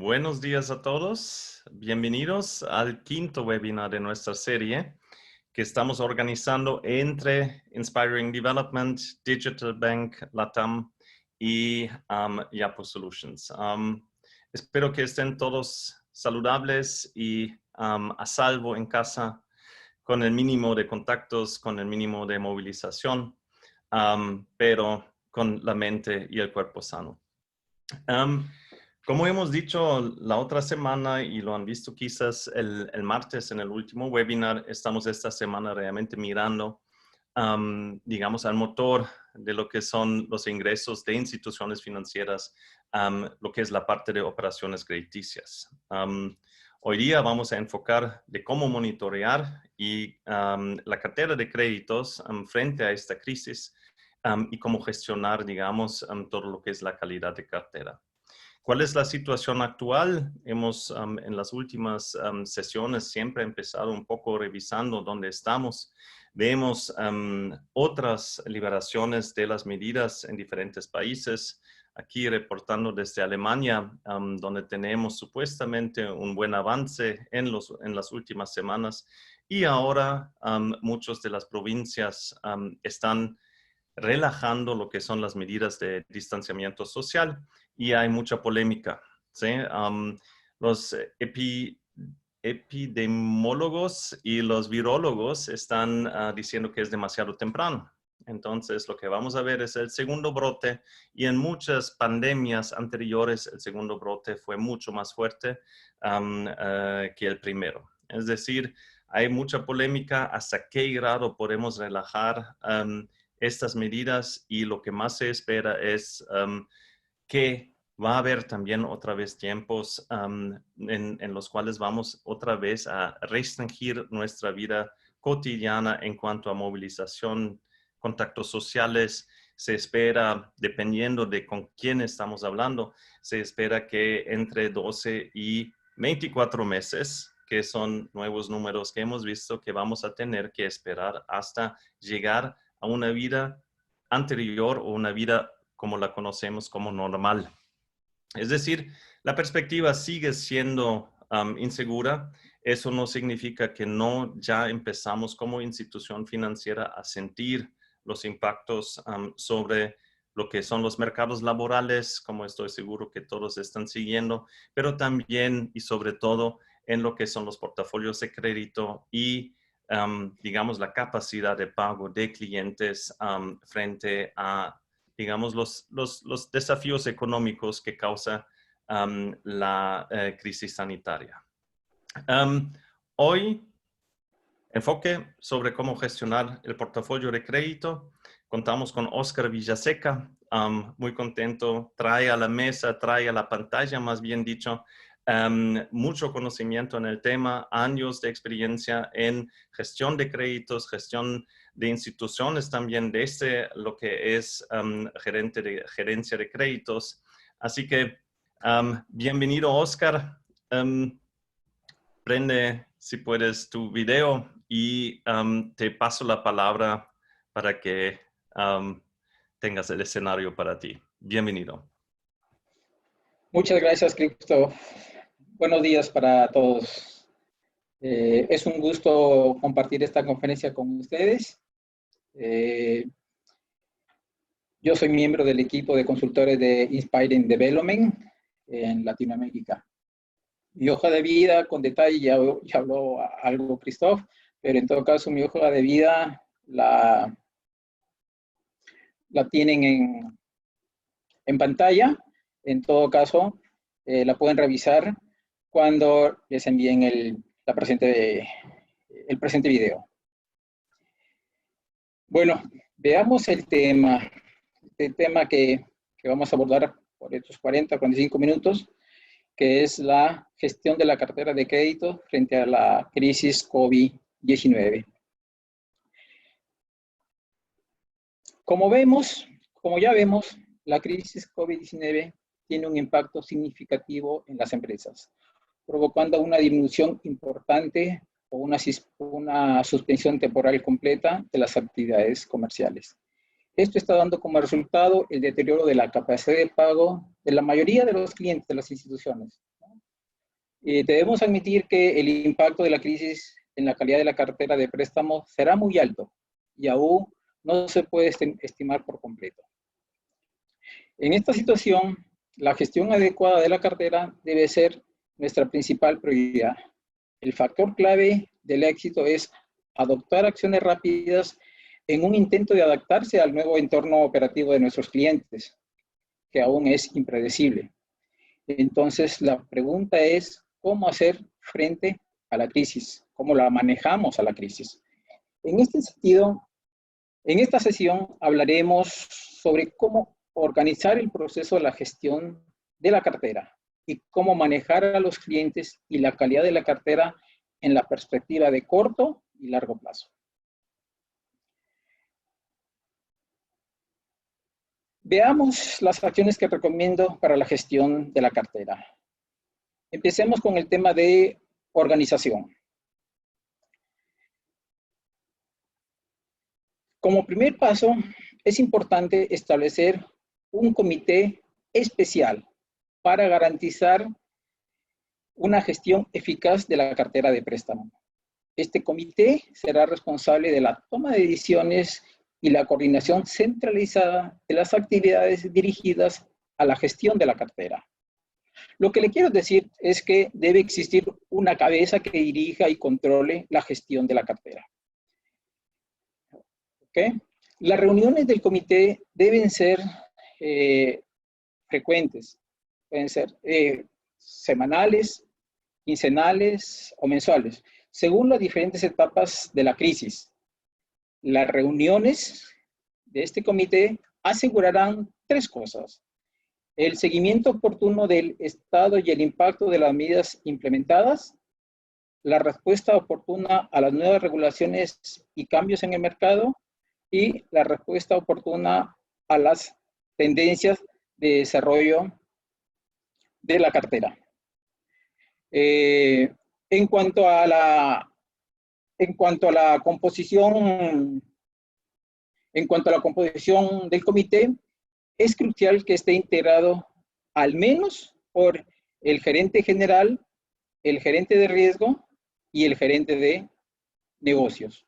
Buenos días a todos. Bienvenidos al quinto webinar de nuestra serie que estamos organizando entre Inspiring Development, Digital Bank, LATAM y Yapo Solutions. Espero que estén todos saludables y a salvo en casa, con el mínimo de contactos, con el mínimo de movilización, pero con la mente y el cuerpo sano. Como hemos dicho la otra semana y lo han visto quizás el martes en el último webinar, estamos esta semana realmente mirando, digamos, al motor de lo que son los ingresos de instituciones financieras, lo que es la parte de operaciones crediticias. Hoy día vamos a enfocar de cómo monitorear y la cartera de créditos frente a esta crisis y cómo gestionar, digamos, todo lo que es la calidad de cartera. ¿Cuál es la situación actual? Hemos en las últimas sesiones siempre empezado un poco revisando dónde estamos. Vemos otras liberaciones de las medidas en diferentes países. Aquí reportando desde Alemania, donde tenemos supuestamente un buen avance en las últimas semanas. Y ahora muchas de las provincias están relajando lo que son las medidas de distanciamiento social y hay mucha polémica, ¿sí? Los epidemiólogos y los virólogos están diciendo que es demasiado temprano. Entonces, lo que vamos a ver es el segundo brote y en muchas pandemias anteriores el segundo brote fue mucho más fuerte que el primero. Es decir, hay mucha polémica hasta qué grado podemos relajar estas medidas y lo que más se espera es que va a haber también otra vez tiempos en los cuales vamos otra vez a restringir nuestra vida cotidiana en cuanto a movilización, contactos sociales. Se espera, dependiendo de con quién estamos hablando, se espera que entre 12 y 24 meses, que son nuevos números que hemos visto, que vamos a tener que esperar hasta llegar a una vida anterior o una vida como la conocemos como normal. Es decir, la perspectiva sigue siendo insegura. Eso no significa que no ya empezamos como institución financiera a sentir los impactos sobre lo que son los mercados laborales, como estoy seguro que todos están siguiendo, pero también y sobre todo en lo que son los portafolios de crédito y digamos, la capacidad de pago de clientes frente a, digamos, los desafíos económicos que causa la crisis sanitaria. Hoy, enfoque sobre cómo gestionar el portafolio de crédito. Contamos con Oscar Villaseca, muy contento, trae a la mesa, trae a la pantalla, más bien dicho, mucho conocimiento en el tema, años de experiencia en gestión de créditos, gestión de instituciones también desde lo que es gerencia de créditos. Así que bienvenido, Oscar. Prende, si puedes, tu video y te paso la palabra para que tengas el escenario para ti. Bienvenido. Muchas gracias, Cristo. Buenos días para todos. Es un gusto compartir esta conferencia con ustedes. Yo soy miembro del equipo de consultores de Inspiring Development en Latinoamérica. Mi hoja de vida, con detalle, ya habló algo Christoph, pero en todo caso mi hoja de vida la tienen en pantalla. En todo caso, la pueden revisar cuando les envíen el presente video. Bueno, veamos el tema que vamos a abordar por estos 45 minutos, que es la gestión de la cartera de crédito frente a la crisis COVID-19. Como ya vemos, la crisis COVID-19 tiene un impacto significativo en las empresas, provocando una disminución importante o una suspensión temporal completa de las actividades comerciales. Esto está dando como resultado el deterioro de la capacidad de pago de la mayoría de los clientes de las instituciones, ¿no? Debemos admitir que el impacto de la crisis en la calidad de la cartera de préstamos será muy alto y aún no se puede estimar por completo. En esta situación, la gestión adecuada de la cartera debe ser nuestra principal prioridad. El factor clave del éxito es adoptar acciones rápidas en un intento de adaptarse al nuevo entorno operativo de nuestros clientes, que aún es impredecible. Entonces, la pregunta es, ¿cómo hacer frente a la crisis? ¿Cómo la manejamos a la crisis? En este sentido, en esta sesión hablaremos sobre cómo organizar el proceso de la gestión de la cartera y cómo manejar a los clientes y la calidad de la cartera en la perspectiva de corto y largo plazo. Veamos las acciones que recomiendo para la gestión de la cartera. Empecemos con el tema de organización. Como primer paso, es importante establecer un comité especial para garantizar una gestión eficaz de la cartera de préstamo. Este comité será responsable de la toma de decisiones y la coordinación centralizada de las actividades dirigidas a la gestión de la cartera. Lo que le quiero decir es que debe existir una cabeza que dirija y controle la gestión de la cartera. ¿Okay? Las reuniones del comité deben ser frecuentes, pueden ser semanales, quincenales o mensuales, según las diferentes etapas de la crisis. Las reuniones de este comité asegurarán tres cosas: el seguimiento oportuno del estado y el impacto de las medidas implementadas, la respuesta oportuna a las nuevas regulaciones y cambios en el mercado, y la respuesta oportuna a las tendencias de desarrollo de la cartera. En cuanto a la composición del comité, es crucial que esté integrado al menos por el gerente general, el gerente de riesgo y el gerente de negocios.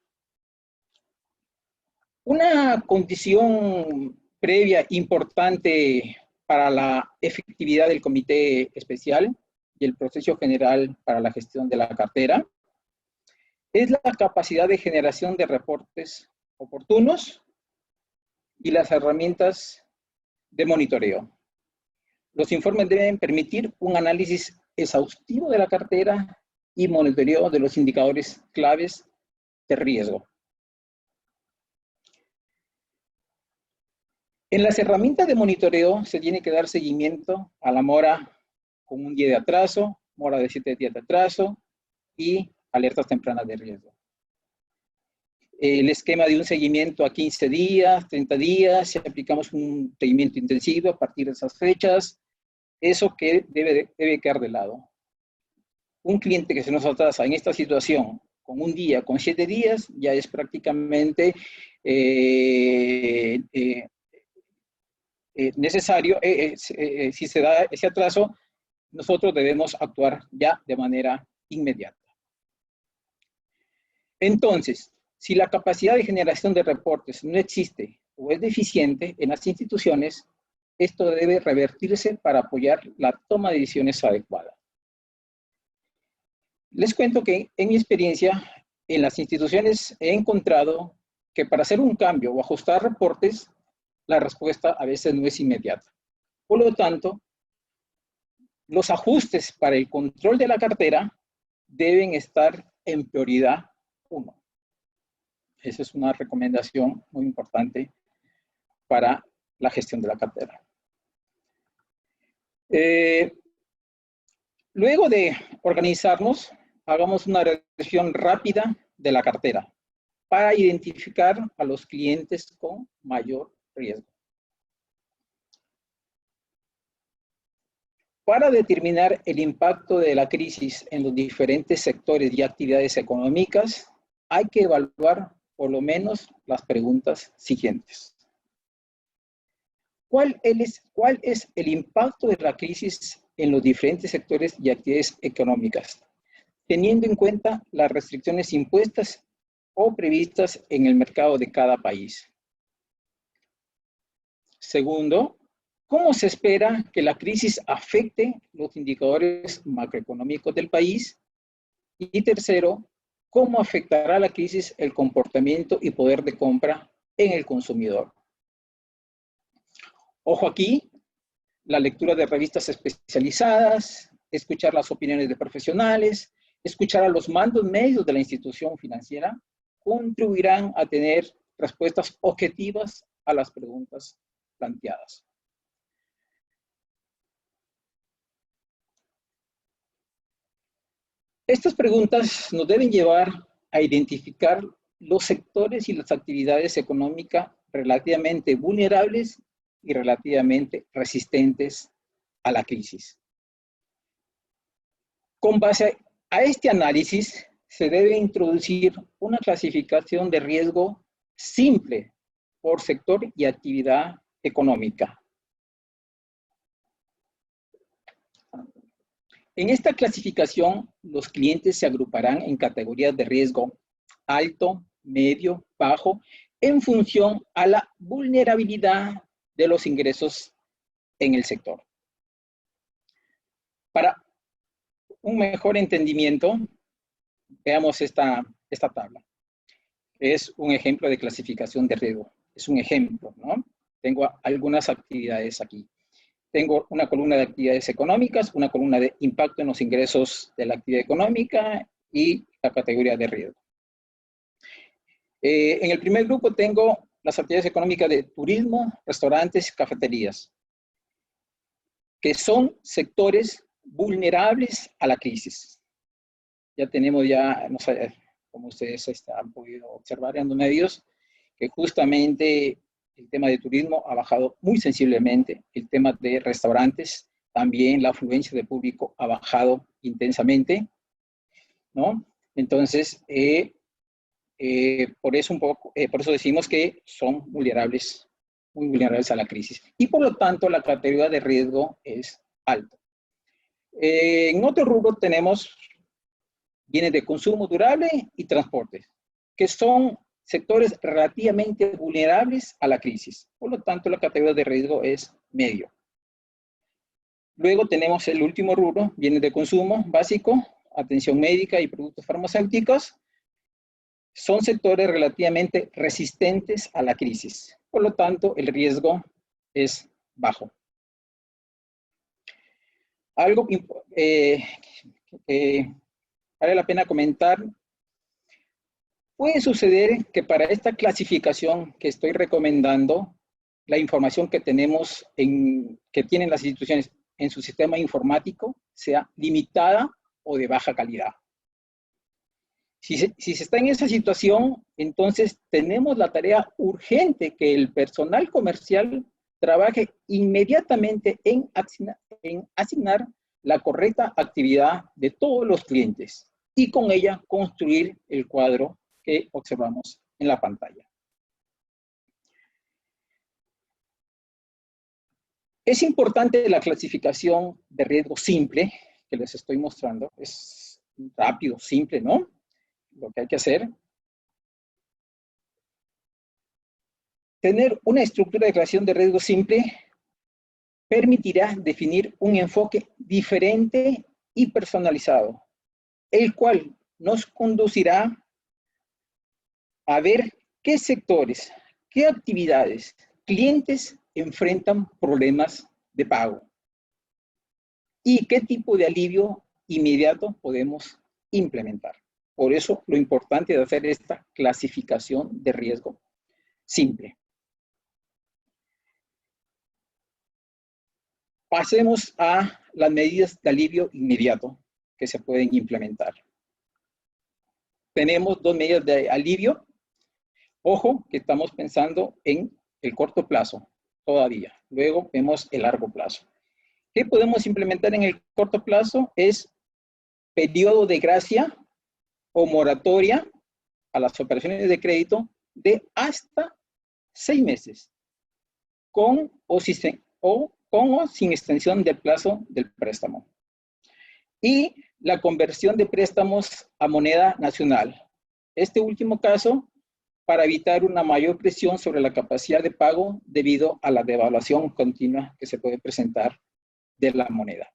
Una condición previa importante para la efectividad del comité especial y el proceso general para la gestión de la cartera es la capacidad de generación de reportes oportunos y las herramientas de monitoreo. Los informes deben permitir un análisis exhaustivo de la cartera y monitoreo de los indicadores claves de riesgo. En las herramientas de monitoreo se tiene que dar seguimiento a la mora con un día de atraso, mora de 7 días de atraso y alertas tempranas de riesgo. El esquema de un seguimiento a 15 días, 30 días, si aplicamos un seguimiento intensivo a partir de esas fechas, eso que debe quedar de lado. Un cliente que se nos atrasa en esta situación con un día, con 7 días, ya es prácticamente necesario, si se da ese atraso, nosotros debemos actuar ya de manera inmediata. Entonces, si la capacidad de generación de reportes no existe o es deficiente en las instituciones, esto debe revertirse para apoyar la toma de decisiones adecuadas. Les cuento que en mi experiencia en las instituciones he encontrado que para hacer un cambio o ajustar reportes, la respuesta a veces no es inmediata. Por lo tanto, los ajustes para el control de la cartera deben estar en prioridad 1. Esa es una recomendación muy importante para la gestión de la cartera. Luego de organizarnos, hagamos una revisión rápida de la cartera para identificar a los clientes con mayor riesgo. Para determinar el impacto de la crisis en los diferentes sectores y actividades económicas, hay que evaluar por lo menos las preguntas siguientes. ¿Cuál es el impacto de la crisis en los diferentes sectores y actividades económicas, teniendo en cuenta las restricciones impuestas o previstas en el mercado de cada país. Segundo, ¿cómo se espera que la crisis afecte los indicadores macroeconómicos del país? Y tercero, ¿cómo afectará la crisis el comportamiento y poder de compra en el consumidor? Ojo aquí, la lectura de revistas especializadas, escuchar las opiniones de profesionales, escuchar a los mandos medios de la institución financiera, contribuirán a tener respuestas objetivas a las preguntas planteadas. Estas preguntas nos deben llevar a identificar los sectores y las actividades económicas relativamente vulnerables y relativamente resistentes a la crisis. Con base a este análisis, se debe introducir una clasificación de riesgo simple por sector y actividad económica. En esta clasificación, los clientes se agruparán en categorías de riesgo alto, medio, bajo, en función a la vulnerabilidad de los ingresos en el sector. Para un mejor entendimiento, veamos esta tabla. Es un ejemplo de clasificación de riesgo. Es un ejemplo, ¿no? Tengo algunas actividades aquí. Tengo una columna de actividades económicas, una columna de impacto en los ingresos de la actividad económica y la categoría de riesgo. En el primer grupo tengo las actividades económicas de turismo, restaurantes, cafeterías, que son sectores vulnerables a la crisis. Ya tenemos no sé, como ustedes han podido observar en los medios, que justamente el tema de turismo ha bajado muy sensiblemente, el tema de restaurantes, también la afluencia de público ha bajado intensamente, ¿no? Entonces, por eso decimos que son vulnerables, muy vulnerables a la crisis. Y por lo tanto, la categoría de riesgo es alta. En otro rubro tenemos bienes de consumo durable y transporte, que son sectores relativamente vulnerables a la crisis. Por lo tanto, la categoría de riesgo es medio. Luego tenemos el último rubro, bienes de consumo básico, atención médica y productos farmacéuticos. Son sectores relativamente resistentes a la crisis. Por lo tanto, el riesgo es bajo. Algo vale la pena comentar. Puede suceder que para esta clasificación que estoy recomendando, la información que tenemos, que tienen las instituciones en su sistema informático, sea limitada o de baja calidad. Si se está en esa situación, entonces tenemos la tarea urgente que el personal comercial trabaje inmediatamente en asignar la correcta actividad de todos los clientes y con ella construir el cuadro que observamos en la pantalla. Es importante la clasificación de riesgo simple que les estoy mostrando. Es rápido, simple, ¿no? Lo que hay que hacer. Tener una estructura de declaración de riesgo simple permitirá definir un enfoque diferente y personalizado, el cual nos conducirá a ver qué sectores, qué actividades, clientes enfrentan problemas de pago y qué tipo de alivio inmediato podemos implementar. Por eso, lo importante de hacer esta clasificación de riesgo simple. Pasemos a las medidas de alivio inmediato que se pueden implementar. Tenemos dos medidas de alivio. Ojo, que estamos pensando en el corto plazo todavía. Luego vemos el largo plazo. ¿Qué podemos implementar en el corto plazo? Es periodo de gracia o moratoria a las operaciones de crédito de hasta 6 meses, con o con o sin extensión del plazo del préstamo. Y la conversión de préstamos a moneda nacional. Este último caso, para evitar una mayor presión sobre la capacidad de pago debido a la devaluación continua que se puede presentar de la moneda.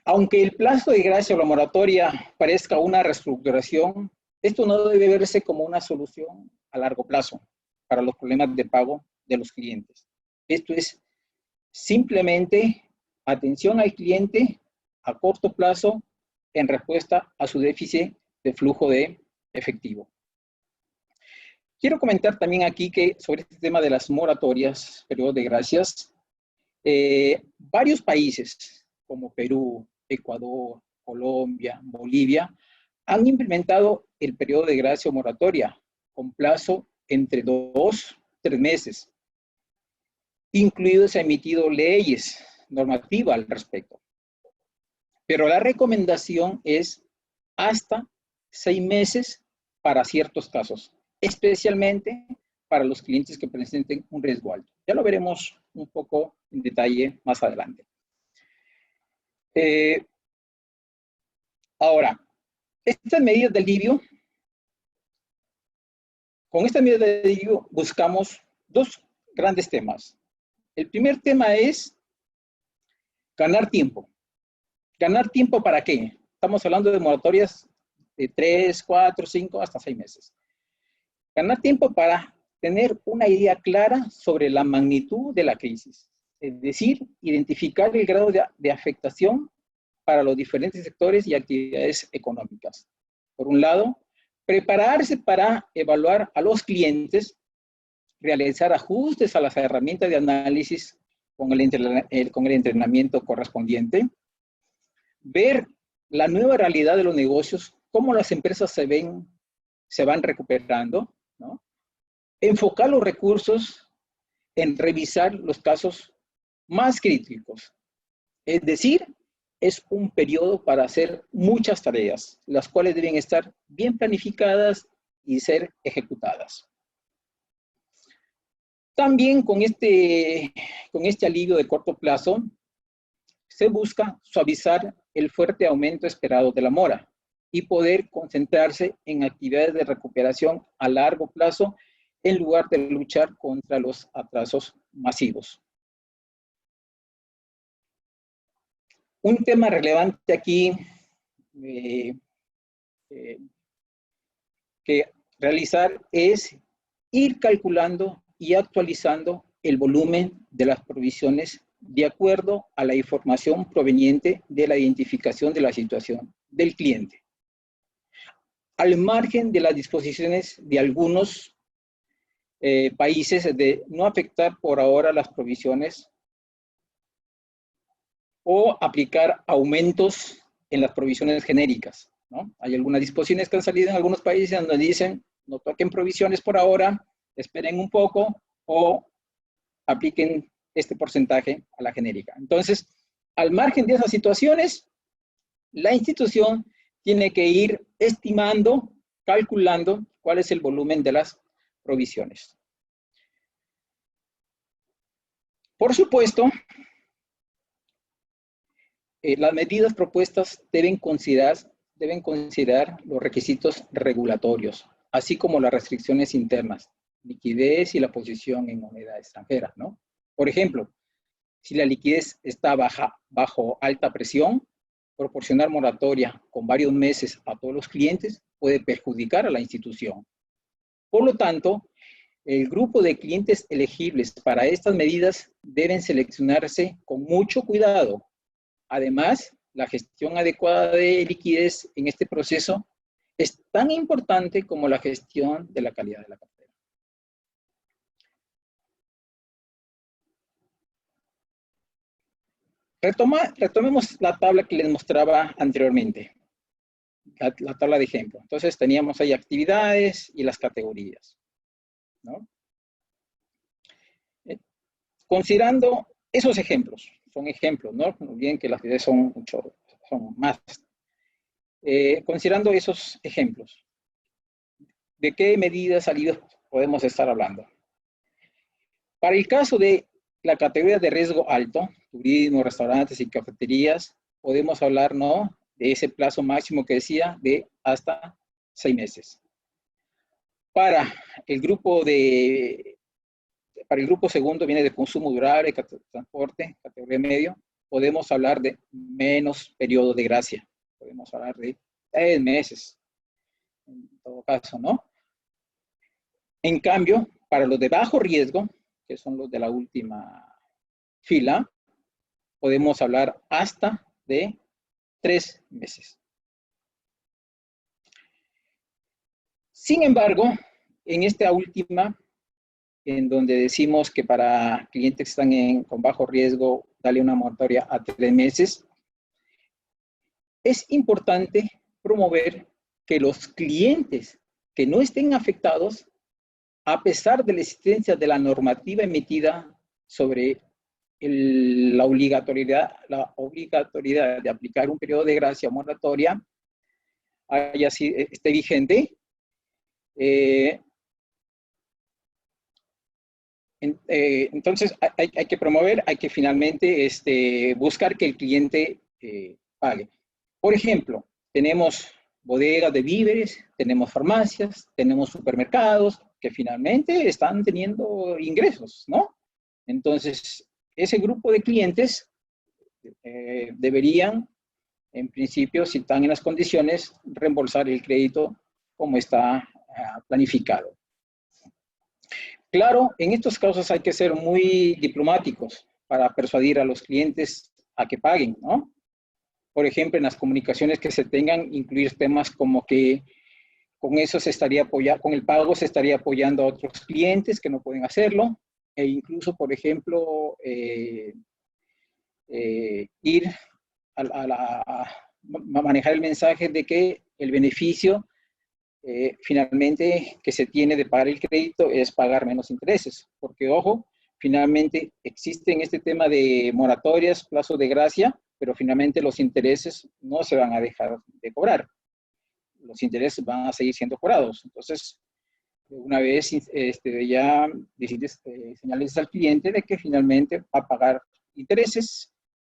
Aunque el plazo de gracia o la moratoria parezca una reestructuración, esto no debe verse como una solución a largo plazo para los problemas de pago de los clientes. Esto es simplemente atención al cliente a corto plazo en respuesta a su déficit de flujo de efectivo. Quiero comentar también aquí que sobre este tema de las moratorias, periodos de gracias, varios países como Perú, Ecuador, Colombia, Bolivia, han implementado el periodo de gracia o moratoria con plazo entre 2 y 3 meses. Incluido se han emitido leyes, normativa al respecto. Pero la recomendación es hasta 6 meses para ciertos casos, especialmente para los clientes que presenten un riesgo alto. Ya lo veremos un poco en detalle más adelante. Ahora, estas medidas de alivio, con estas medidas de alivio buscamos 2 grandes temas. El primer tema es ganar tiempo. ¿Ganar tiempo para qué? Estamos hablando de moratorias de 3, 4, 5, hasta 6 meses. Ganar tiempo para tener una idea clara sobre la magnitud de la crisis. Es decir, identificar el grado de afectación para los diferentes sectores y actividades económicas. Por un lado, prepararse para evaluar a los clientes, realizar ajustes a las herramientas de análisis con el entrenamiento correspondiente, ver la nueva realidad de los negocios, cómo las empresas se van recuperando, ¿no? Enfocar los recursos en revisar los casos más críticos. Es decir, es un periodo para hacer muchas tareas, las cuales deben estar bien planificadas y ser ejecutadas. También con este alivio de corto plazo, se busca suavizar el fuerte aumento esperado de la mora y poder concentrarse en actividades de recuperación a largo plazo en lugar de luchar contra los atrasos masivos. Un tema relevante aquí que realizar es ir calculando y actualizando el volumen de las provisiones de acuerdo a la información proveniente de la identificación de la situación del cliente. Al margen de las disposiciones de algunos países de no afectar por ahora las provisiones o aplicar aumentos en las provisiones genéricas, ¿no? Hay algunas disposiciones que han salido en algunos países donde dicen no toquen provisiones por ahora, esperen un poco o apliquen este porcentaje a la genérica. Entonces, al margen de esas situaciones, la institución tiene que ir estimando, calculando cuál es el volumen de las provisiones. Por supuesto, las medidas propuestas deben considerar los requisitos regulatorios, así como las restricciones internas, liquidez y la posición en moneda extranjera, ¿no? Por ejemplo, si la liquidez está bajo alta presión, proporcionar moratoria con varios meses a todos los clientes puede perjudicar a la institución. Por lo tanto, el grupo de clientes elegibles para estas medidas deben seleccionarse con mucho cuidado. Además, la gestión adecuada de liquidez en este proceso es tan importante como la gestión de la calidad de la cartera. Retomemos la tabla que les mostraba anteriormente, la tabla de ejemplo. Entonces teníamos ahí actividades y las categorías, ¿no? Considerando esos ejemplos, son ejemplos, ¿no? No olviden que las actividades son más. considerando esos ejemplos, ¿de qué medidas alivios podemos estar hablando? Para el caso de la categoría de riesgo alto, turismo, restaurantes y cafeterías, podemos hablar, ¿no?, de ese plazo máximo que decía, de hasta 6 meses. Para el grupo segundo, viene de consumo durable, transporte, categoría medio, podemos hablar de menos periodo de gracia. Podemos hablar de 3 meses, en todo caso, ¿no? En cambio, para los de bajo riesgo, que son los de la última fila, podemos hablar hasta de 3 meses. Sin embargo, en esta última, en donde decimos que para clientes que están con bajo riesgo, darle una moratoria a 3 meses, es importante promover que los clientes que no estén afectados, a pesar de la existencia de la normativa emitida sobre la obligatoriedad de aplicar un periodo de gracia moratoria, esté vigente, entonces hay que promover, hay que finalmente buscar que el cliente pague. Por ejemplo, tenemos bodegas de víveres, tenemos farmacias, tenemos supermercados que finalmente están teniendo ingresos, ¿no? Entonces, ese grupo de clientes deberían, en principio, si están en las condiciones, reembolsar el crédito como está planificado. Claro, en estos casos hay que ser muy diplomáticos para persuadir a los clientes a que paguen, ¿no? Por ejemplo, en las comunicaciones que se tengan, incluir temas como que con eso se estaría apoyando, con el pago se estaría apoyando a otros clientes que no pueden hacerlo, e incluso, por ejemplo, ir a manejar el mensaje de que el beneficio finalmente que se tiene de pagar el crédito es pagar menos intereses, porque ojo, finalmente existe en este tema de moratorias, plazo de gracia, pero finalmente los intereses no se van a dejar de cobrar. Los intereses van a seguir siendo cobrados. Entonces, una vez ya decides, señales al cliente de que finalmente va a pagar intereses,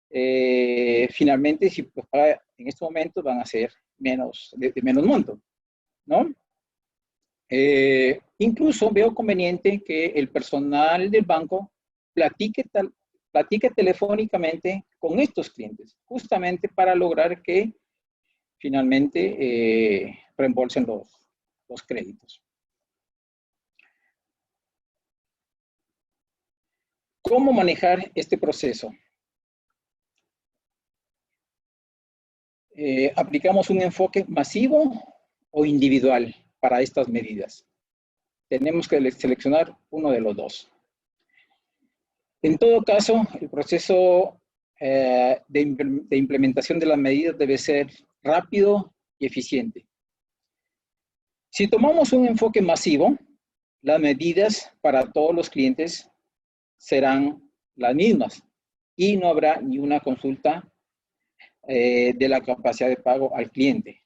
finalmente si los paga en estos momentos van a ser menos, de menos monto, ¿no? Incluso veo conveniente que el personal del banco platique telefónicamente con estos clientes, justamente para lograr que finalmente reembolsen los créditos. ¿Cómo manejar este proceso? ¿Aplicamos un enfoque masivo o individual para estas medidas? Tenemos que seleccionar uno de los dos. En todo caso, el proceso de implementación de las medidas debe ser rápido y eficiente. Si tomamos un enfoque masivo, las medidas para todos los clientes serán las mismas y no habrá ni una consulta de la capacidad de pago al cliente.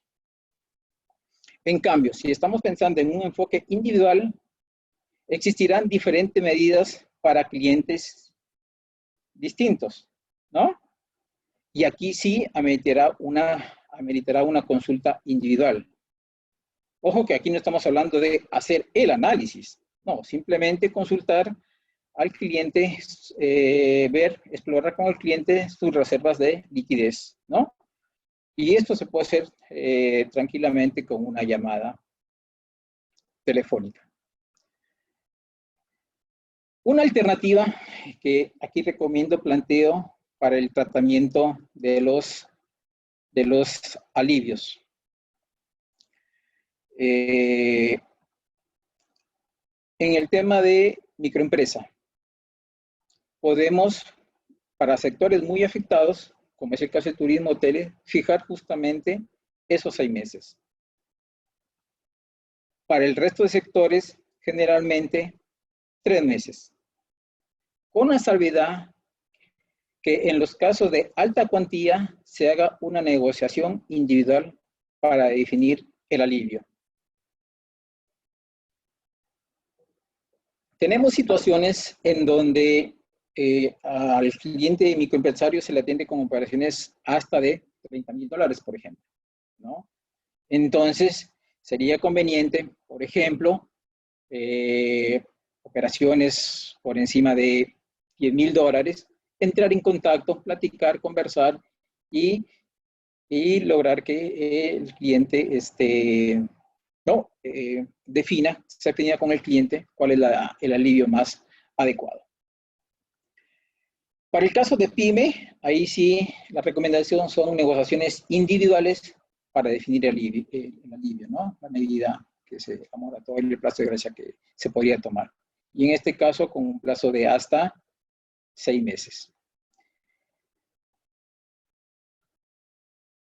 En cambio, si estamos pensando en un enfoque individual, existirán diferentes medidas para clientes distintos, ¿no? Y aquí sí ameritará una consulta individual. Ojo que aquí no estamos hablando de hacer el análisis, no, simplemente consultar al cliente, explorar con el cliente sus reservas de liquidez, ¿no? Y esto se puede hacer tranquilamente con una llamada telefónica. Una alternativa que aquí recomiendo, planteo para el tratamiento de los alivios. En el tema de microempresa, podemos, para sectores muy afectados, como es el caso de turismo, hoteles, fijar justamente esos 6 meses. Para el resto de sectores, generalmente 3 meses. Con la salvedad que en los casos de alta cuantía se haga una negociación individual para definir el alivio. Tenemos situaciones en donde al cliente microempresario se le atiende con operaciones hasta de $30,000, por ejemplo, ¿no? Entonces, sería conveniente, por ejemplo, operaciones por encima de $10,000, entrar en contacto, platicar, conversar y lograr que el cliente se defina con el cliente cuál es el alivio más adecuado. Para el caso de PYME, ahí sí la recomendación son negociaciones individuales para definir el alivio, ¿no? La medida que se amoratoria, el plazo de gracia que se podría tomar. Y en este caso, con un plazo de hasta 6 meses.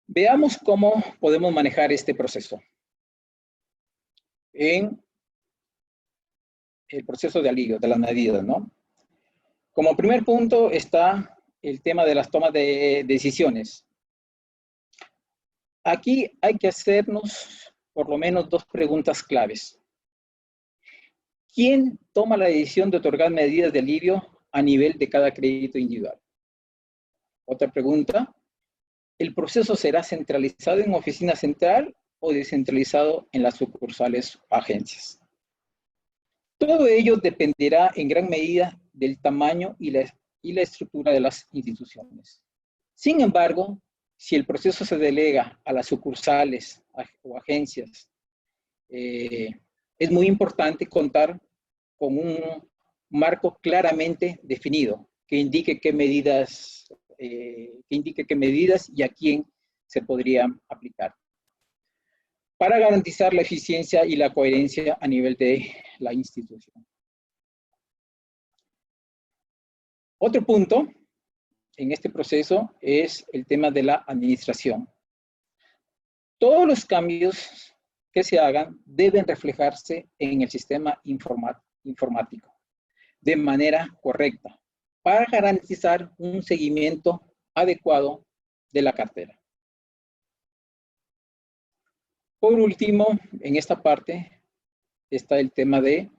Veamos cómo podemos manejar este proceso. En el proceso de alivio, de las medidas, ¿no? Como primer punto está el tema de las tomas de decisiones. Aquí hay que hacernos por lo menos 2 preguntas claves. ¿Quién toma la decisión de otorgar medidas de alivio a nivel de cada crédito individual? Otra pregunta, ¿el proceso será centralizado en oficina central o descentralizado en las sucursales o agencias? Todo ello dependerá en gran medida del tamaño y la estructura de las instituciones. Sin embargo, si el proceso se delega a las sucursales o agencias, es muy importante contar con un marco claramente definido que indique qué medidas y a quién se podrían aplicar, para garantizar la eficiencia y la coherencia a nivel de la institución. Otro punto en este proceso es el tema de la administración. Todos los cambios que se hagan deben reflejarse en el sistema informático de manera correcta para garantizar un seguimiento adecuado de la cartera. Por último, en esta parte está el tema de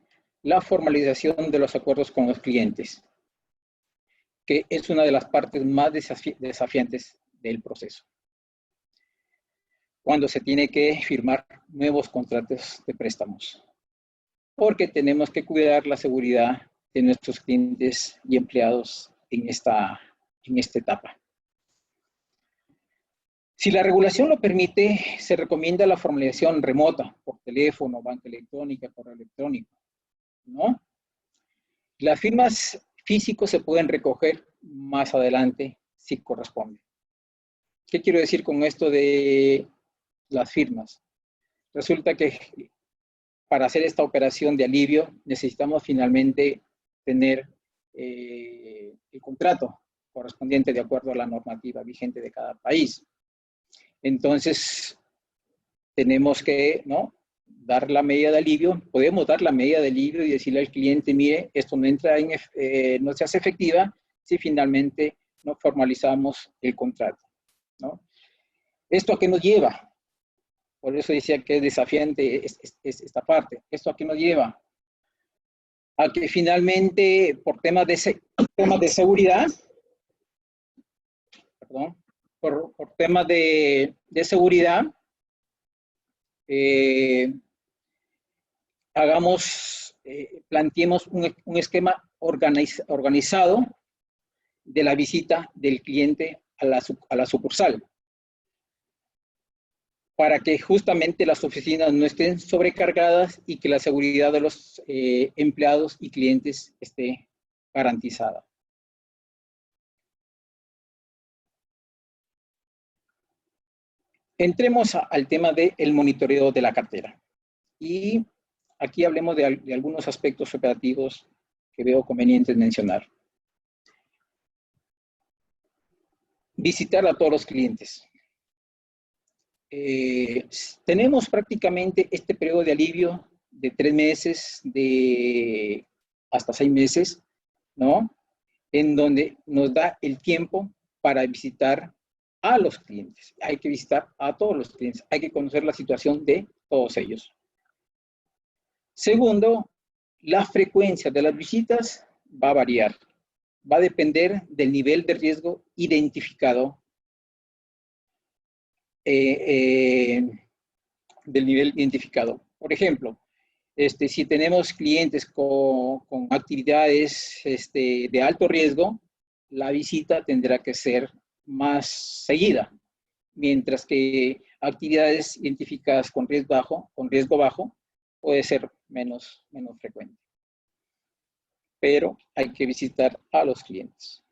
la formalización de los acuerdos con los clientes, que es una de las partes más desafiantes del proceso, cuando se tiene que firmar nuevos contratos de préstamos, porque tenemos que cuidar la seguridad de nuestros clientes y empleados en esta etapa. Si la regulación lo permite, se recomienda la formalización remota, por teléfono, banca electrónica, correo electrónico, ¿no? Las firmas físicas se pueden recoger más adelante si corresponde. ¿Qué quiero decir con esto de las firmas? Resulta que para hacer esta operación de alivio necesitamos finalmente tener el contrato correspondiente de acuerdo a la normativa vigente de cada país. Entonces, tenemos que, ¿no?, dar la medida de alivio. Podemos dar la medida de alivio y decirle al cliente, mire, esto no entra no se hace efectiva si finalmente no formalizamos el contrato, ¿no? ¿Esto a qué nos lleva? Por eso decía que es desafiante esta parte. ¿Esto a qué nos lleva? A que finalmente, por temas de seguridad, perdón, por temas de seguridad, planteemos un esquema organizado de la visita del cliente a la sucursal, para que justamente las oficinas no estén sobrecargadas y que la seguridad de los empleados y clientes esté garantizada. Entremos al tema del monitoreo de la cartera. Y aquí hablemos de algunos aspectos operativos que veo convenientes mencionar. Visitar a todos los clientes. Tenemos prácticamente este periodo de alivio de 3 meses, hasta 6 meses, ¿no? En donde nos da el tiempo para visitar a los clientes, hay que visitar a todos los clientes, hay que conocer la situación de todos ellos. Segundo, la frecuencia de las visitas va a variar, va a depender del nivel de riesgo identificado, Por ejemplo, si tenemos clientes con actividades de alto riesgo, la visita tendrá que ser más seguida, mientras que actividades identificadas con riesgo bajo, puede ser menos frecuente. Pero hay que visitar a los clientes.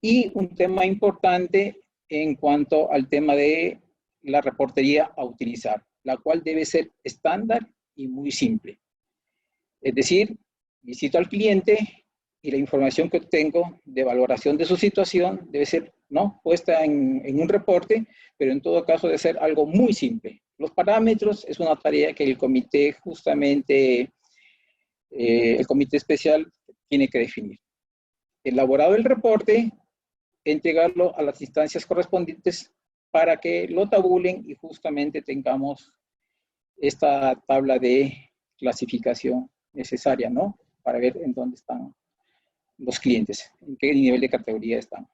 Y un tema importante en cuanto al tema de la reportería a utilizar, la cual debe ser estándar y muy simple. Es decir, visito al cliente y la información que obtengo de valoración de su situación debe ser puesta en un reporte, pero en todo caso debe ser algo muy simple. Los parámetros es una tarea que el comité justamente, el comité especial tiene que definir. Elaborado el reporte, entregarlo a las instancias correspondientes para que lo tabulen y justamente tengamos esta tabla de clasificación necesaria, ¿no? Para ver en dónde están los clientes, en qué nivel de categoría están.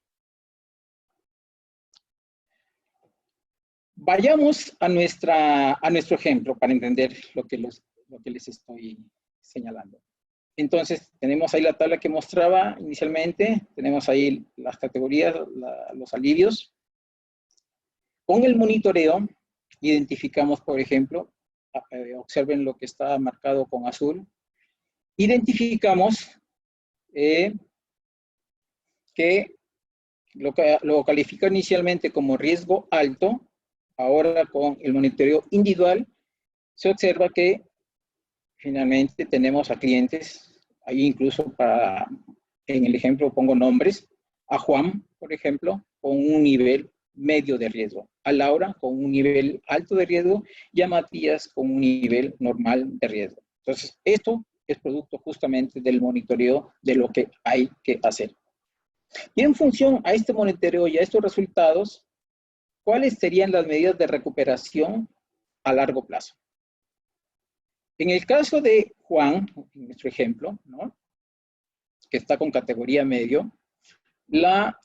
Vayamos a nuestro ejemplo para entender lo que les estoy señalando. Entonces, tenemos ahí la tabla que mostraba inicialmente, tenemos ahí las categorías, los alivios. Con el monitoreo, identificamos, por ejemplo, observen lo que está marcado con azul, identificamos que lo califica inicialmente como riesgo alto. Ahora con el monitoreo individual se observa que finalmente tenemos a clientes, ahí incluso en el ejemplo pongo nombres, a Juan, por ejemplo, con un nivel medio de riesgo, a Laura con un nivel alto de riesgo y a Matías con un nivel normal de riesgo. Entonces, esto es producto justamente del monitoreo de lo que hay que hacer. Y en función a este monitoreo y a estos resultados, ¿cuáles serían las medidas de recuperación a largo plazo? En el caso de Juan, en nuestro ejemplo, ¿no?, que está con categoría medio, la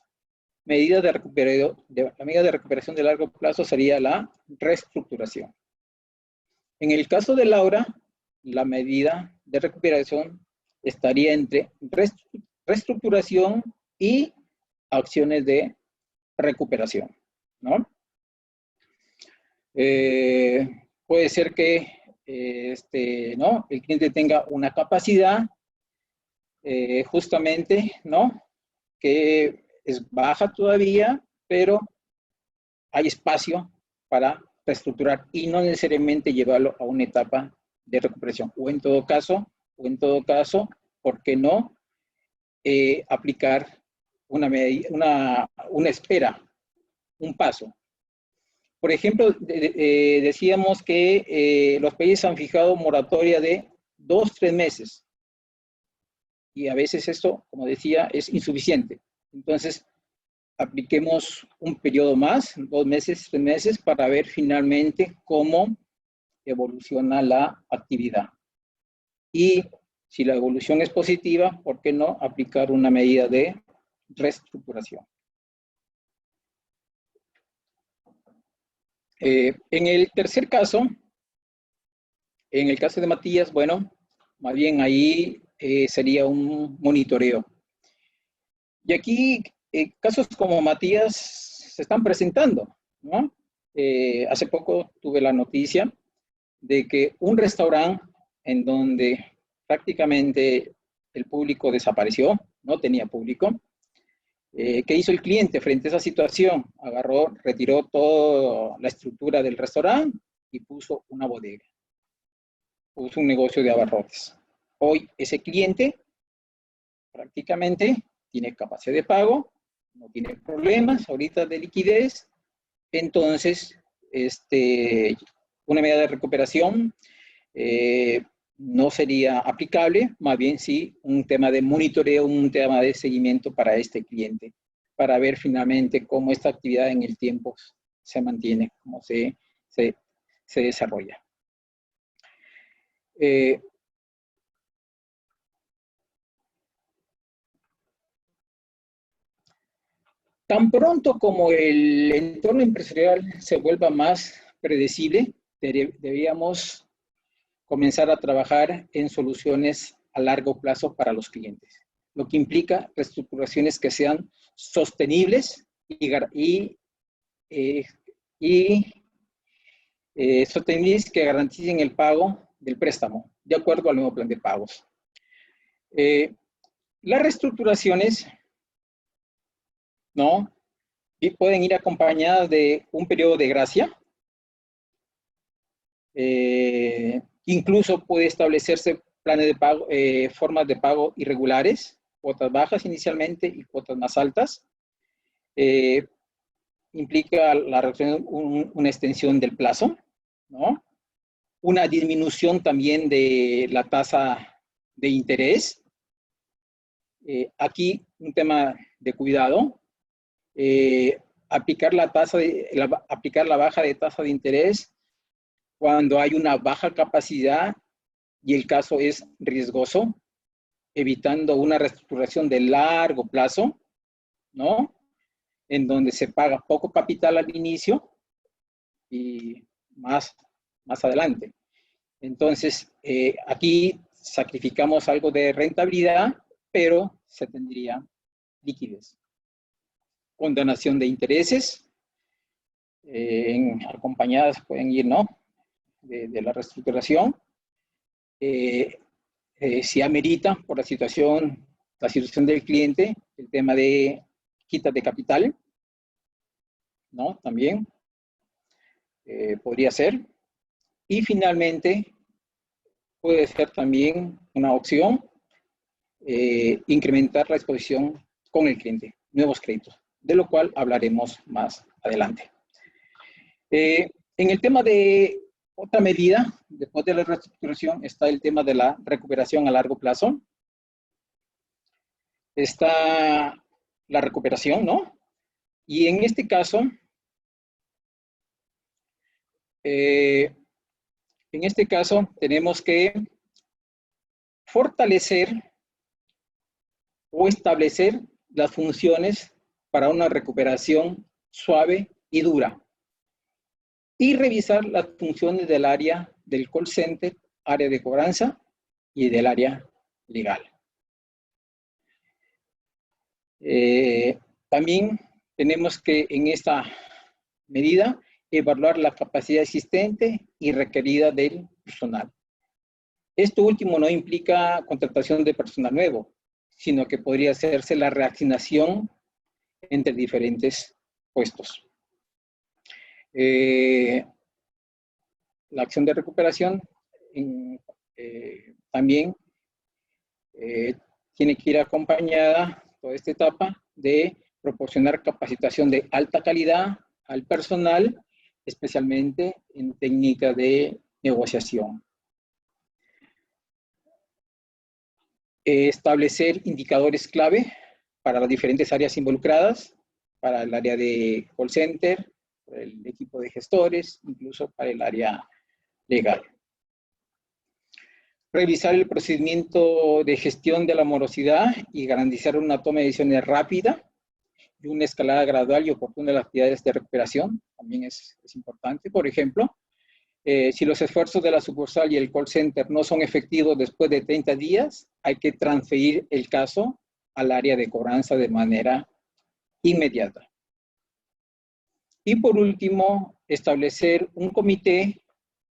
medida de recuperación de largo plazo sería la reestructuración. En el caso de Laura, la medida de recuperación estaría entre reestructuración y acciones de recuperación, ¿no? Puede ser que el cliente tenga una capacidad justamente, ¿no?, que es baja todavía, pero hay espacio para reestructurar y no necesariamente llevarlo a una etapa de recuperación. O en todo caso, ¿por qué no aplicar una espera, un paso? Por ejemplo, decíamos que los países han fijado moratoria de 2-3 meses. Y a veces esto, como decía, es insuficiente. Entonces, apliquemos un periodo más, 2 meses, 3 meses, para ver finalmente cómo evoluciona la actividad. Y si la evolución es positiva, ¿por qué no aplicar una medida de reestructuración? En el tercer caso, en el caso de Matías, bueno, más bien ahí sería un monitoreo. Y aquí casos como Matías se están presentando, ¿no? Hace poco tuve la noticia de que un restaurante en donde prácticamente el público desapareció, no tenía público. ¿Qué hizo el cliente frente a esa situación? Agarró, retiró toda la estructura del restaurante y puso una bodega. Puso un negocio de abarrotes. Hoy ese cliente prácticamente tiene capacidad de pago, no tiene problemas ahorita de liquidez, entonces una medida de recuperación no sería aplicable, más bien sí un tema de monitoreo, un tema de seguimiento para este cliente para ver finalmente cómo esta actividad en el tiempo se mantiene, cómo se desarrolla. Tan pronto como el entorno empresarial se vuelva más predecible, deberíamos comenzar a trabajar en soluciones a largo plazo para los clientes, lo que implica reestructuraciones que sean sostenibles sostenibles que garanticen el pago del préstamo, de acuerdo al nuevo plan de pagos. Las reestructuraciones, ¿no? Y pueden ir acompañadas de un periodo de gracia. Incluso puede establecerse planes de pago, formas de pago irregulares, cuotas bajas inicialmente y cuotas más altas. Implica la reducción, una extensión del plazo, ¿no? Una disminución también de la tasa de interés. Aquí un tema de cuidado. Aplicar la baja de tasa de interés cuando hay una baja capacidad y el caso es riesgoso, evitando una reestructuración de largo plazo, ¿no? En donde se paga poco capital al inicio y más adelante. Entonces, aquí sacrificamos algo de rentabilidad, pero se tendría liquidez. Condonación de intereses, acompañadas pueden ir, ¿no? De la reestructuración. Si amerita por la situación del cliente, el tema de quitas de capital, ¿no? También podría ser. Y finalmente, puede ser también una opción incrementar la exposición con el cliente, nuevos créditos, de lo cual hablaremos más adelante. En el tema de otra medida, después de la reestructuración, está el tema de la recuperación a largo plazo. Está la recuperación, ¿no? Y en este caso, tenemos que fortalecer o establecer las funciones para una recuperación suave y dura. Y revisar las funciones del área del call center, área de cobranza y del área legal. También tenemos que en esta medida evaluar la capacidad existente y requerida del personal. Esto último no implica contratación de personal nuevo, sino que podría hacerse la reasignación entre diferentes puestos. La acción de recuperación también tiene que ir acompañada, toda esta etapa, de proporcionar capacitación de alta calidad al personal, especialmente en técnicas de negociación. Establecer indicadores clave para las diferentes áreas involucradas, para el área de call center, para el equipo de gestores, incluso para el área legal. Revisar el procedimiento de gestión de la morosidad y garantizar una toma de decisiones rápida y una escalada gradual y oportuna de las actividades de recuperación, también es importante. Por ejemplo, si los esfuerzos de la sucursal y el call center no son efectivos después de 30 días, hay que transferir el caso al área de cobranza de manera inmediata. Y por último, establecer un comité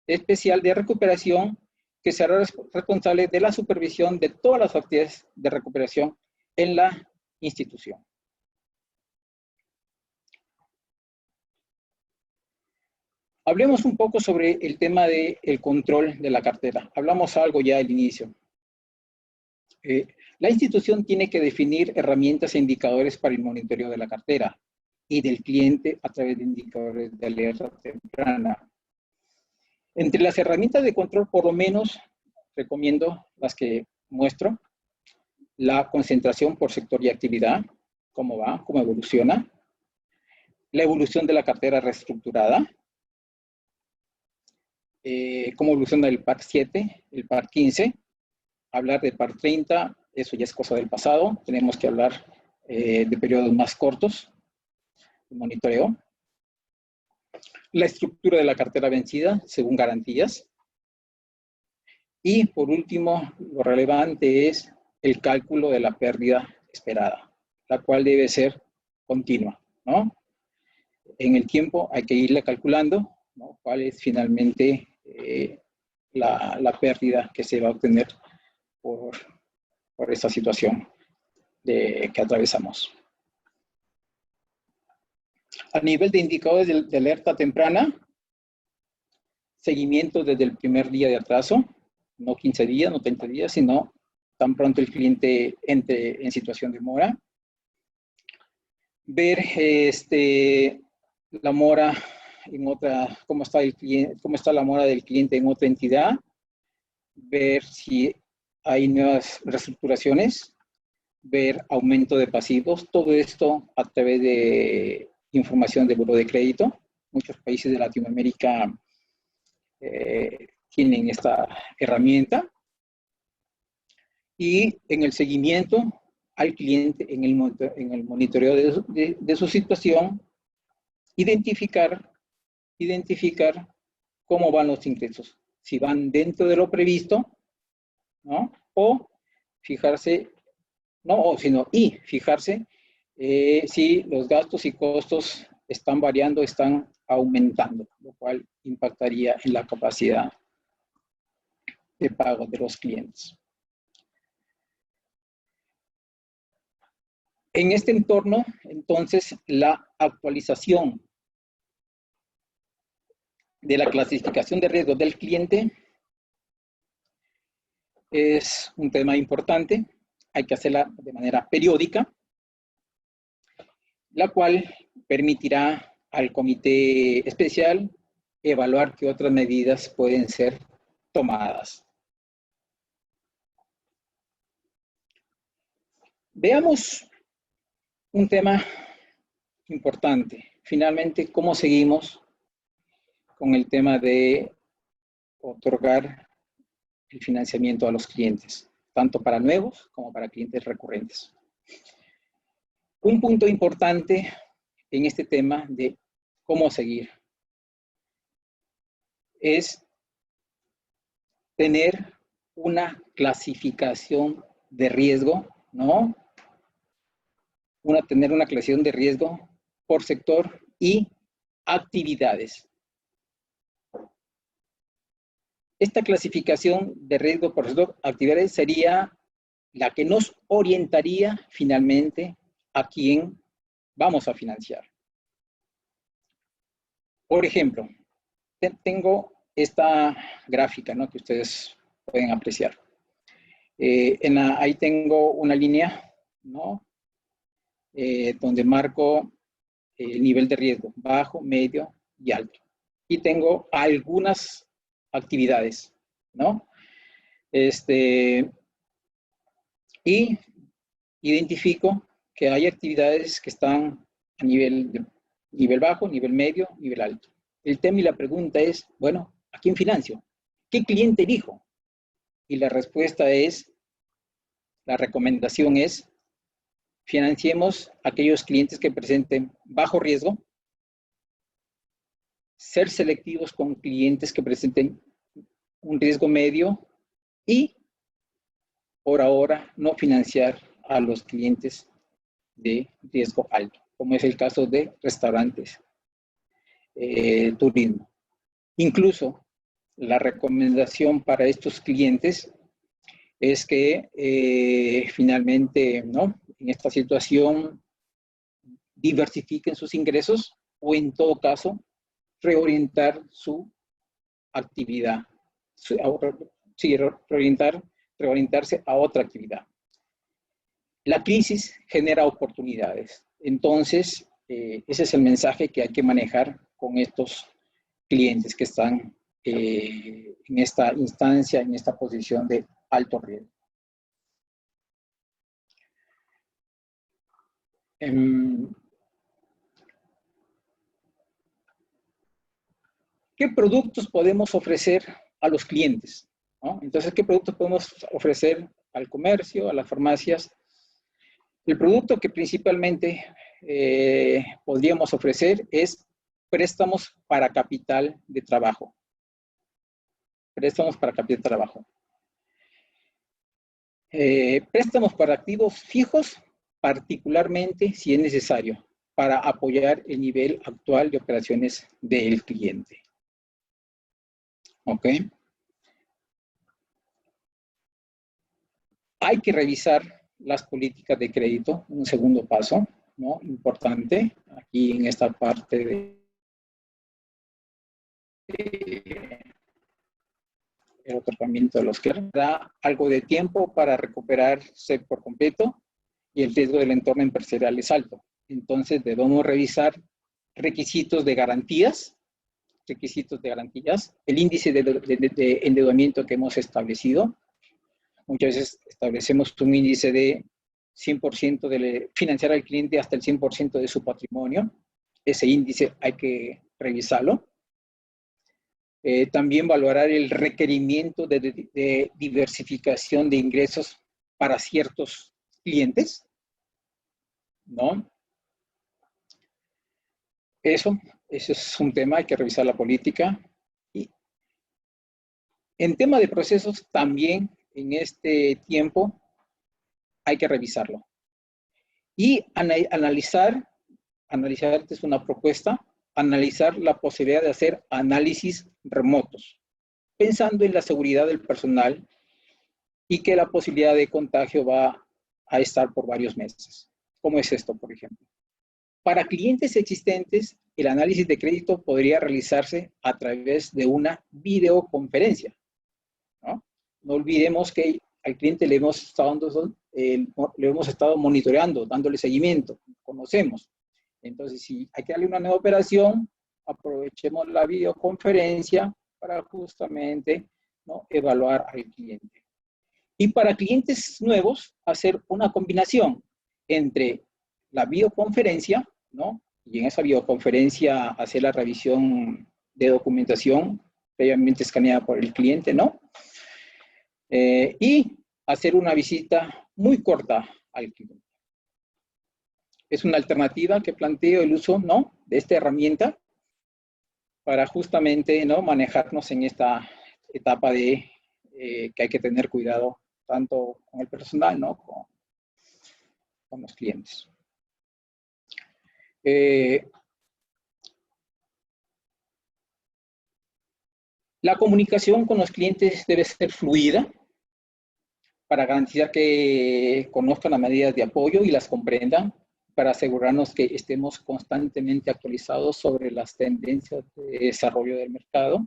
especial de recuperación que será responsable de la supervisión de todas las actividades de recuperación en la institución. Hablemos un poco sobre el tema del control de la cartera. Hablamos algo ya al inicio. La institución tiene que definir herramientas e indicadores para el monitoreo de la cartera y del cliente a través de indicadores de alerta temprana. Entre las herramientas de control, por lo menos, recomiendo las que muestro: la concentración por sector y actividad, cómo va, cómo evoluciona. La evolución de la cartera reestructurada. Cómo evoluciona el PAR 7, el PAR 15. Hablar de PAR 30, eso ya es cosa del pasado. Tenemos que hablar de periodos más cortos de monitoreo. La estructura de la cartera vencida según garantías. Y por último, lo relevante es el cálculo de la pérdida esperada, la cual debe ser continua, ¿no? En el tiempo hay que irle calculando, ¿no? Cuál es finalmente la pérdida que se va a obtener por esta situación que atravesamos. A nivel de indicadores de alerta temprana, seguimiento desde el primer día de atraso, no 15 días, no 30 días, sino tan pronto el cliente entre en situación de mora. Ver la mora en otra, cómo está la mora del cliente en otra entidad, ver si hay nuevas reestructuraciones, ver aumento de pasivos, todo esto a través de información de buró de crédito. Muchos países de Latinoamérica tienen esta herramienta. Y en el seguimiento al cliente, en el monitoreo de su situación, identificar cómo van los ingresos, si van dentro de lo previsto, ¿no? O fijarse, fijarse si los gastos y costos están variando, están aumentando, lo cual impactaría en la capacidad de pago de los clientes. En este entorno, entonces, la actualización de la clasificación de riesgos del cliente es un tema importante. Hay que hacerla de manera periódica, la cual permitirá al comité especial evaluar qué otras medidas pueden ser tomadas. Veamos un tema importante. Finalmente, ¿cómo seguimos con el tema de otorgar el financiamiento a los clientes, tanto para nuevos como para clientes recurrentes? Un punto importante en este tema de cómo seguir es tener una clasificación de riesgo, ¿no? Tener una clasificación de riesgo por sector y actividades. Esta clasificación de riesgo por sector, actividades, sería la que nos orientaría finalmente a quién vamos a financiar. Por ejemplo, tengo esta gráfica, ¿no?, que ustedes pueden apreciar. Ahí tengo una línea, ¿no?, donde marco el nivel de riesgo, bajo, medio y alto. Y tengo algunas actividades, ¿no? Y identifico que hay actividades que están a nivel bajo, nivel medio, nivel alto. El tema y la pregunta es, bueno, ¿a quién financio? ¿Qué cliente elijo? Y la respuesta es, la recomendación es, financiemos aquellos clientes que presenten bajo riesgo, ser selectivos con clientes que presenten un riesgo medio y, por ahora, no financiar a los clientes de riesgo alto, como es el caso de restaurantes, turismo. Incluso, la recomendación para estos clientes es que finalmente, ¿no?, en esta situación diversifiquen sus ingresos o, en todo caso, reorientar su actividad, reorientarse a otra actividad. La crisis genera oportunidades. Entonces, ese es el mensaje que hay que manejar con estos clientes que están en esta instancia, en esta posición de alto riesgo. ¿Qué productos podemos ofrecer a los clientes? ¿No? Entonces, ¿qué productos podemos ofrecer al comercio, a las farmacias? El producto que principalmente podríamos ofrecer es préstamos para capital de trabajo. Préstamos para capital de trabajo. Préstamos para activos fijos, particularmente si es necesario, para apoyar el nivel actual de operaciones del cliente. ¿Ok? Hay que revisar las políticas de crédito, un segundo paso, ¿no? Importante, aquí en esta parte el otorgamiento de los que da algo de tiempo para recuperarse por completo y el riesgo del entorno empresarial es alto. Entonces debemos revisar requisitos de garantías, el índice de endeudamiento que hemos establecido. Muchas veces establecemos un índice de 100% de financiar al cliente hasta el 100% de su patrimonio. Ese índice hay que revisarlo. También valorar el requerimiento de diversificación de ingresos para ciertos clientes, ¿no? Eso es un tema, hay que revisar la política. Y en tema de procesos, también en este tiempo hay que revisarlo. Y analizar es una propuesta, analizar la posibilidad de hacer análisis remotos, pensando en la seguridad del personal y que la posibilidad de contagio va a estar por varios meses. ¿Cómo es esto, por ejemplo? Para clientes existentes, el análisis de crédito podría realizarse a través de una videoconferencia, ¿no? No olvidemos que al cliente le hemos estado monitoreando, dándole seguimiento, conocemos. Entonces, si hay que darle una nueva operación, aprovechemos la videoconferencia para justamente, ¿no?, evaluar al cliente. Y para clientes nuevos, hacer una combinación entre la videoconferencia, ¿no?, y en esa videoconferencia hacer la revisión de documentación previamente escaneada por el cliente, ¿no? Y hacer una visita muy corta al cliente. Es una alternativa que planteo el uso, ¿no?, de esta herramienta para justamente, ¿no?, manejarnos en esta etapa de que hay que tener cuidado tanto con el personal, ¿no?, con los clientes. La comunicación con los clientes debe ser fluida para garantizar que conozcan las medidas de apoyo y las comprendan, para asegurarnos que estemos constantemente actualizados sobre las tendencias de desarrollo del mercado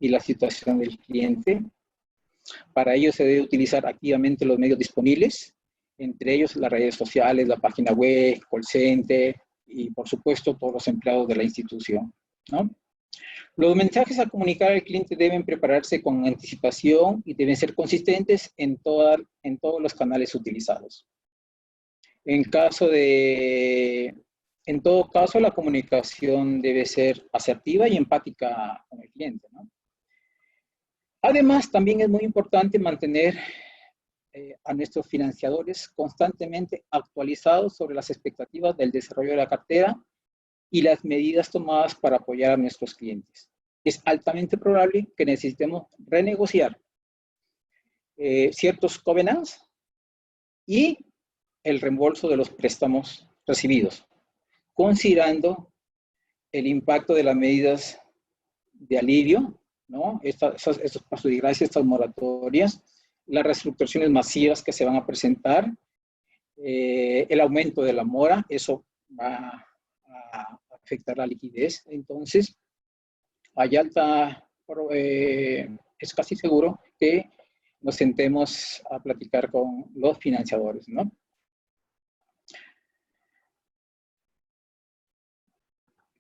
y la situación del cliente. Para ello se debe utilizar activamente los medios disponibles, entre ellos las redes sociales, la página web, call center y, por supuesto, todos los empleados de la institución, ¿no? Los mensajes a comunicar al cliente deben prepararse con anticipación y deben ser consistentes en todos los canales utilizados. En todo caso, la comunicación debe ser asertiva y empática con el cliente, ¿no? Además, también es muy importante mantener a nuestros financiadores constantemente actualizados sobre las expectativas del desarrollo de la cartera y las medidas tomadas para apoyar a nuestros clientes. Es altamente probable que necesitemos renegociar ciertos covenants y el reembolso de los préstamos recibidos, considerando el impacto de las medidas de alivio, ¿no?, estos pasos de gracia, estas moratorias, las reestructuraciones masivas que se van a presentar, el aumento de la mora, eso va a afectar la liquidez. Entonces, es casi seguro que nos sentemos a platicar con los financiadores, ¿no?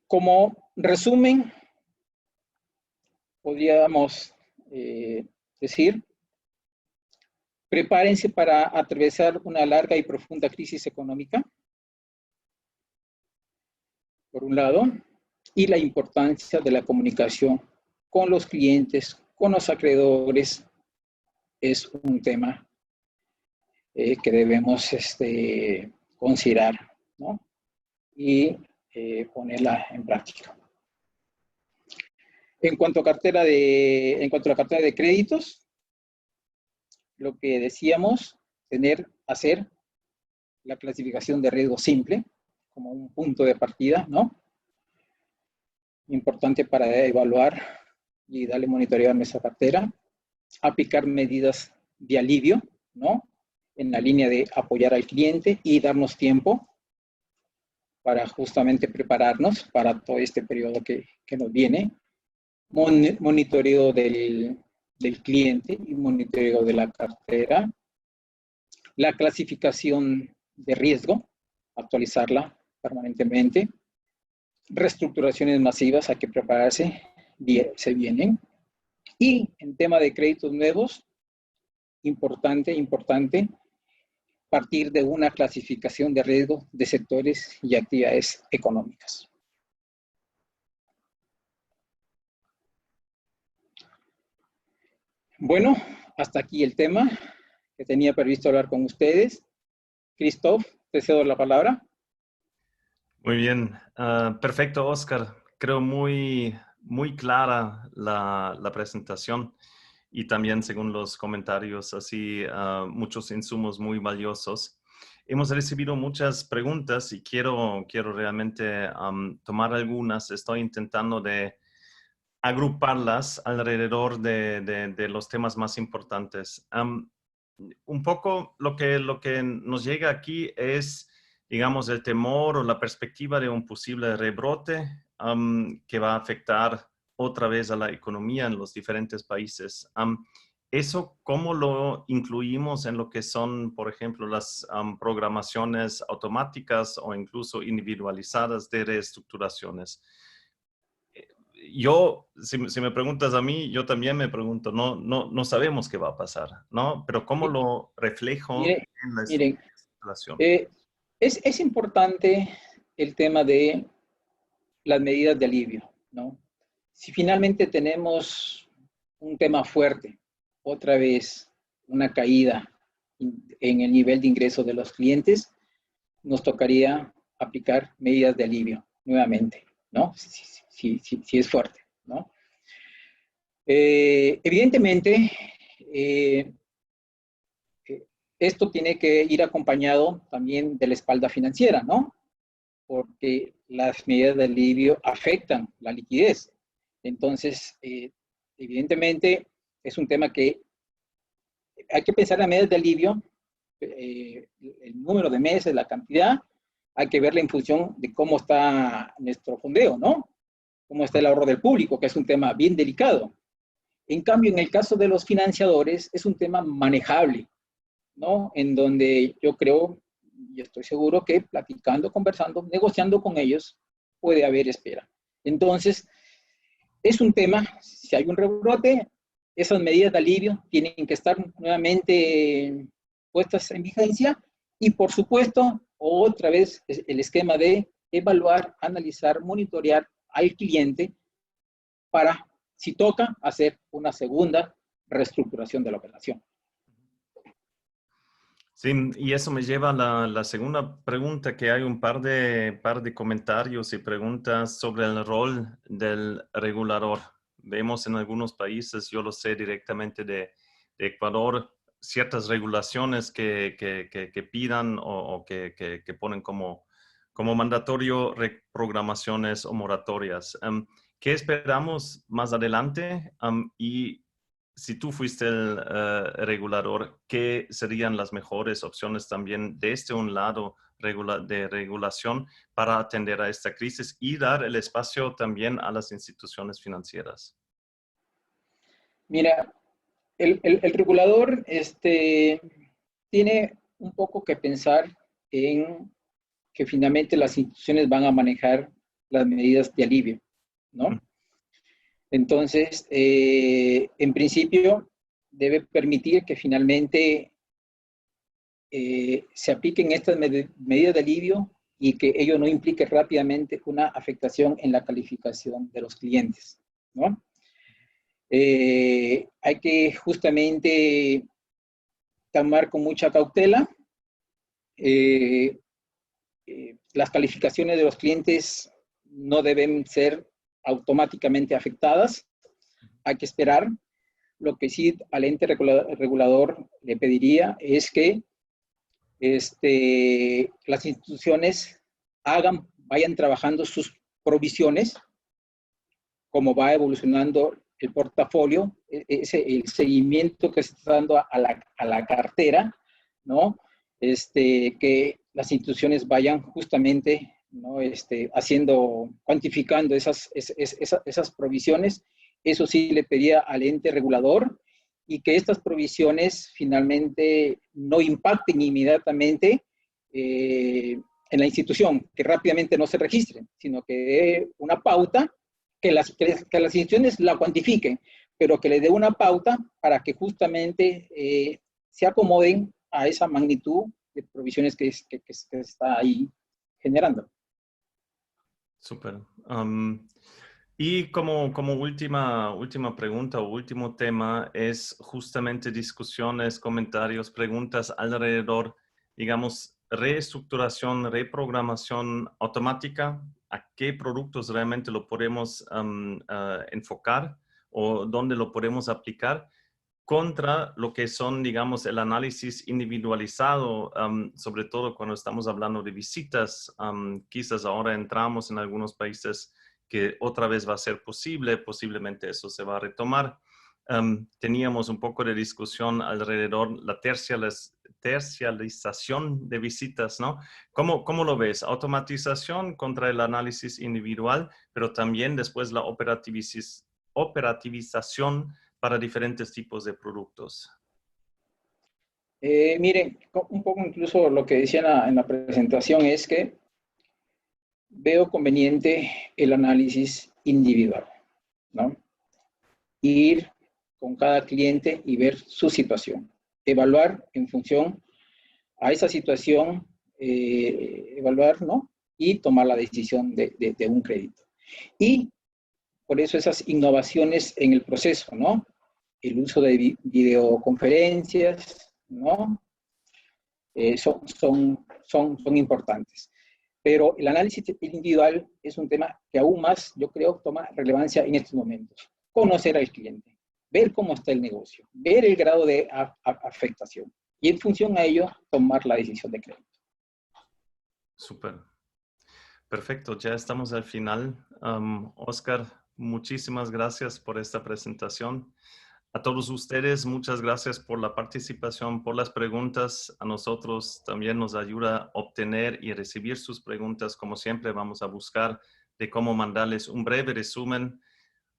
Como resumen, podríamos decir, prepárense para atravesar una larga y profunda crisis económica. por un lado, y la importancia de la comunicación con los clientes, con los acreedores, es un tema que debemos considerar, ¿no? Y ponerla en práctica. En cuanto a la cartera de créditos, lo que decíamos, hacer la clasificación de riesgo simple como un punto de partida, ¿no? Importante para evaluar y darle monitoreo a nuestra cartera. Aplicar medidas de alivio, ¿no? En la línea de apoyar al cliente y darnos tiempo para justamente prepararnos para todo este periodo que nos viene. Monitoreo del cliente y monitoreo de la cartera. La clasificación de riesgo, actualizarla permanentemente. Reestructuraciones masivas, hay que prepararse, se vienen. Y en tema de créditos nuevos, importante, partir de una clasificación de riesgo de sectores y actividades económicas. Bueno, hasta aquí el tema que tenía previsto hablar con ustedes. Christoph, te cedo la palabra. Muy bien, perfecto, Oscar. Creo muy clara la presentación y también según los comentarios, así muchos insumos muy valiosos. Hemos recibido muchas preguntas y quiero realmente tomar algunas. Estoy intentando de agruparlas alrededor de los temas más importantes. Un poco lo que nos llega aquí es, digamos, el temor o la perspectiva de un posible rebrote que va a afectar otra vez a la economía en los diferentes países. ¿Eso cómo lo incluimos en lo que son, por ejemplo, las programaciones automáticas o incluso individualizadas de reestructuraciones? Yo, si me preguntas a mí, yo también me pregunto, no sabemos qué va a pasar, ¿no? Pero ¿cómo lo reflejo en la Miren, estructuración? es importante el tema de las medidas de alivio, ¿no? Si finalmente tenemos un tema fuerte, otra vez una caída en el nivel de ingreso de los clientes, nos tocaría aplicar medidas de alivio nuevamente, ¿no? Si es fuerte, ¿no? Evidentemente, esto tiene que ir acompañado también de la espalda financiera, ¿no? Porque las medidas de alivio afectan la liquidez. Entonces, evidentemente, es un tema que hay que pensar en medidas de alivio, el número de meses, la cantidad, hay que verla en función de cómo está nuestro fondeo, ¿no? Cómo está el ahorro del público, que es un tema bien delicado. En cambio, en el caso de los financiadores, es un tema manejable, ¿no? En donde yo creo y estoy seguro que platicando, conversando, negociando con ellos, puede haber espera. Entonces, es un tema, si hay un rebrote, esas medidas de alivio tienen que estar nuevamente puestas en vigencia y, por supuesto, otra vez el esquema de evaluar, analizar, monitorear al cliente para, si toca, hacer una segunda reestructuración de la operación. Sí, y eso me lleva a la segunda pregunta, que hay un par de comentarios y preguntas sobre el rol del regulador. Vemos en algunos países, yo lo sé directamente de Ecuador, ciertas regulaciones que pidan o que ponen como mandatorio reprogramaciones o moratorias. ¿Qué esperamos más adelante? Y si tú fuiste el regulador, ¿qué serían las mejores opciones también desde un lado de regulación para atender a esta crisis y dar el espacio también a las instituciones financieras? Mira, el regulador tiene un poco que pensar en que finalmente las instituciones van a manejar las medidas de alivio, ¿no? Entonces, en principio, debe permitir que finalmente se apliquen estas medidas de alivio y que ello no implique rápidamente una afectación en la calificación de los clientes, ¿no? Hay que justamente tomar con mucha cautela. Las calificaciones de los clientes no deben ser automáticamente afectadas. Hay que esperar. Lo que sí al ente regulador le pediría es que las instituciones vayan trabajando sus provisiones, como va evolucionando el portafolio, el seguimiento que se está dando a la cartera, ¿no? Que las instituciones vayan justamente, ¿no? Cuantificando esas provisiones. Eso sí le pedía al ente regulador, y que estas provisiones finalmente no impacten inmediatamente en la institución, que rápidamente no se registren, sino que dé una pauta, que las instituciones la cuantifiquen, pero que le dé una pauta para que justamente se acomoden a esa magnitud de provisiones que está ahí generando. Súper. Y como última pregunta o último tema es justamente discusiones, comentarios, preguntas alrededor, digamos, reestructuración, reprogramación automática. ¿A qué productos realmente lo podemos enfocar o dónde lo podemos aplicar? Contra lo que son, digamos, el análisis individualizado, sobre todo cuando estamos hablando de visitas. Quizás ahora entramos en algunos países que otra vez va a ser posible, posiblemente eso se va a retomar. Teníamos un poco de discusión alrededor la tercialización de visitas, ¿no? ¿Cómo lo ves? Automatización contra el análisis individual, pero también después la operativización para diferentes tipos de productos. Miren, un poco incluso lo que decía en la presentación es que veo conveniente el análisis individual, ¿no? Ir con cada cliente y ver su situación. Evaluar en función a esa situación, evaluar, ¿no? Y tomar la decisión de un crédito. Y por eso esas innovaciones en el proceso, ¿no? El uso de videoconferencias, ¿no? Son importantes. Pero el análisis individual es un tema que aún más, yo creo, toma relevancia en estos momentos. Conocer al cliente, ver cómo está el negocio, ver el grado de afectación y en función a ello tomar la decisión de crédito. Súper. Perfecto, ya estamos al final. Oscar, muchísimas gracias por esta presentación. A todos ustedes, muchas gracias por la participación, por las preguntas. A nosotros también nos ayuda a obtener y recibir sus preguntas. Como siempre, vamos a buscar de cómo mandarles un breve resumen.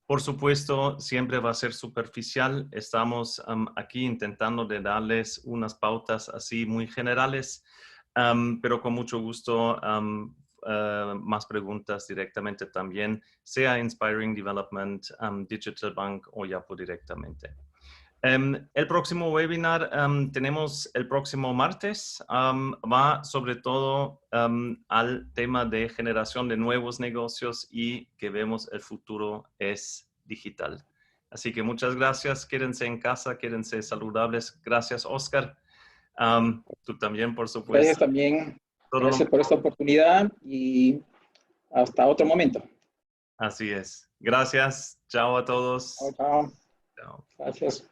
Por supuesto, siempre va a ser superficial. Estamos aquí intentando de darles unas pautas así muy generales, pero con mucho gusto más preguntas directamente también, sea Inspiring Development, Digital Bank o Yapo directamente. El próximo webinar tenemos el próximo martes. Va sobre todo al tema de generación de nuevos negocios y que vemos el futuro es digital. Así que muchas gracias. Quédense en casa, quédense saludables. Gracias, Oscar. Tú también, por supuesto. Gracias también. Gracias por esta oportunidad y hasta otro momento. Así es. Gracias. Chao a todos. Chao, chao. Chao. Gracias.